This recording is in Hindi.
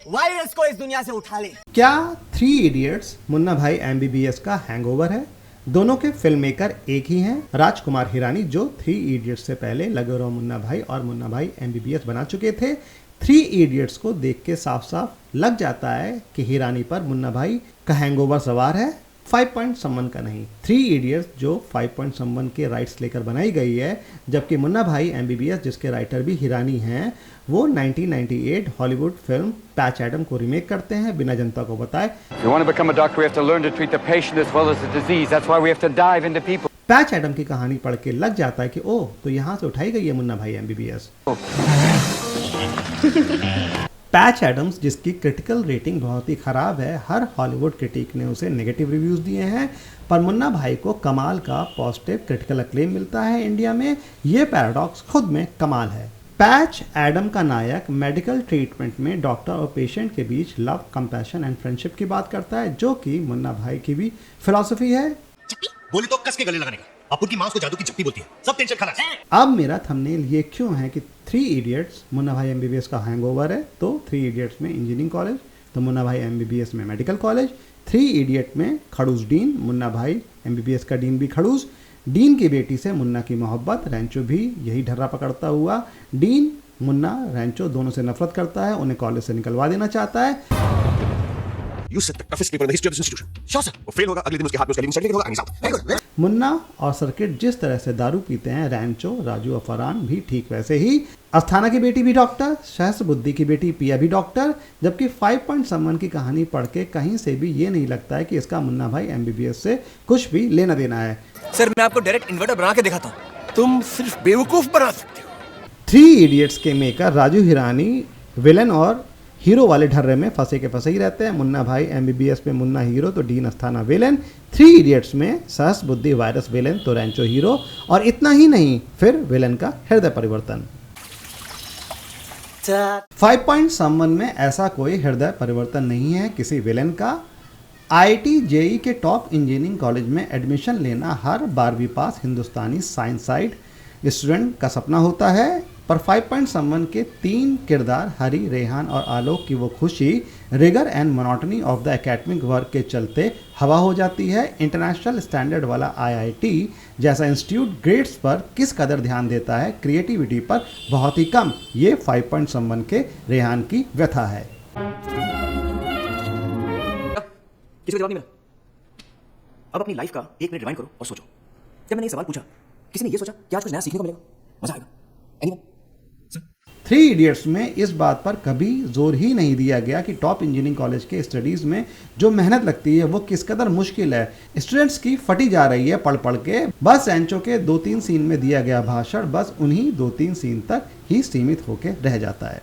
वायरस को इस दुनिया से उठा ले। क्या थ्री इडियट्स मुन्ना भाई एमबीबीएस का हैंगओवर है? दोनों के फिल्म मेकर एक ही हैं, राजकुमार हिरानी, जो थ्री इडियट्स से पहले लगे रहो मुन्ना भाई और मुन्ना भाई एमबीबीएस बना चुके थे। थ्री इडियट्स को देख के साफ साफ लग जाता है कि हिरानी पर मुन्ना भाई का हैंगओवर सवार है, 5 पॉइंट समवन का नहीं। थ्री इडियट्स जो 5 पॉइंट समवन के राइट्स लेकर बनाई गई है, जबकि मुन्ना भाई एमबीबीएस जिसके राइटर भी हिरानी हैं, वो 1998 हॉलीवुड फिल्म पैच एडम को रीमेक करते हैं बिना जनता को बताए। पैच एडम की कहानी पढ़ के लग जाता है कि ओह, तो यहाँ से उठाई गई है मुन्ना भाई एमबीबीएस। पैच एडम्स जिसकी क्रिटिकल रेटिंग बहुत ही खराब है, हर हॉलीवुड क्रिटिक ने उसे नेगेटिव रिव्यूज दिए हैं, पर मुन्ना भाई को कमाल का पॉजिटिव क्रिटिकल अक्लेम मिलता है इंडिया में। ये पैराडॉक्स खुद में कमाल है। पैच एडम का नायक मेडिकल ट्रीटमेंट में डॉक्टर और पेशेंट के बीच लव, कंपैशन एंड फ्रेंडशिप की बात करता है, जो कि मुन्ना भाई की भी फिलॉसफी है। बोली तो कस के गले लगाने का, आप उनकी मां को जादू की चप्पी बोलती है, सब टेंशन खलास। अब मेरा थंबनेल ये क्यों है कि थ्री इडियट्स मुन्ना भाई एमबीबीएस का हैंगओवर है, तो थ्री इडियट्स में इंजीनियरिंग कॉलेज, तो मुन्ना भाई एमबीबीएस में मेडिकल कॉलेज। थ्री इडियट में खड़ूस डीन, मुन्ना भाई एमबीबीएस का डीन भी खड़ूस। डीन की बेटी से मुन्ना की मोहब्बत, रैंचो भी यही ढर्रा पकड़ता हुआ। डीन मुन्ना रैंचो दोनों से नफरत करता है, उन्हें कॉलेज से निकलवा देना चाहता है। You set the toughest paper in the history of this institution. Sure sir. वो फेल होगा, अगले दिन उसके हाथ में उसका लीविंग सर्टिफिकेट होगा, I am out. Very good. Munna और सर्किट जिस तरह से दारू पीते हैं, रैंचो, राजू और फरहान भी ठीक वैसे ही। अस्थाना की बेटी भी डॉक्टर, सहस्रबुद्धि की बेटी पिया भी डॉक्टर, जबकि 5 पॉइंट समवन की कहानी पढ़ के कहीं से भी ये नहीं लगता है कि इसका मुन्ना भाई एमबीबीएस से कुछ भी लेना देना है। सर मैं आपको डायरेक्ट इन्वर्टर बना के दिखाता हूँ, तुम सिर्फ बेवकूफ बना सकते हो। थ्री इडियट्स के मेकर राजू हिरानी विलन और हीरो वाले ढर्रे में फंसे के फंसे ही रहते हैं। मुन्ना भाई एमबीबीएस में मुन्ना हीरो तो dean Asthana villain, three idiots में सहस बुद्धि वायरस विलेन तो रैंचो हीरो, और इतना ही नहीं, फिर विलेन का हृदय परिवर्तन। 5 पॉइंट समवन में ऐसा कोई हृदय परिवर्तन नहीं है किसी विलेन का। आईआईटी जेई के टॉप इंजीनियरिंग कॉलेज में एडमिशन लेना हर 12वीं पास हिंदुस्तानी साइंस साइड स्टूडेंट का सपना होता है, पर 5 पॉइंट समवन के 3 किरदार हरी, रेहान और आलोक की वो खुशी rigor and monotony of the academic work के चलते हवा हो जाती है। इंटरनेशनल स्टैंडर्ड वाला आईआईटी जैसा इंस्टीट्यूट ग्रेड्स पर किस कदर ध्यान देता है, क्रिएटिविटी पर बहुत ही कम। ये 5 पॉइंट समवन के रेहान की व्यथा है। किसी को जवाब नहीं मिला? अब अपनी लाइफ का 1 मिनट रिवाइंड करो और सोचो, जब मैंने ये सवाल पूछा, किसी ने ये सोचा कि आज कुछ नया सीखने को मिलेगा, मजा आएगा? एनीवन? थ्री इडियट्स में इस बात पर कभी जोर ही नहीं दिया गया कि टॉप इंजीनियरिंग कॉलेज के स्टडीज में जो मेहनत लगती है वो किस कदर मुश्किल है। स्टूडेंट्स की फटी जा रही है पढ़ पढ़ के। बस एंचो के 2-3 सीन में दिया गया भाषण बस उन्हीं 2-3 सीन तक ही सीमित होकर रह जाता है।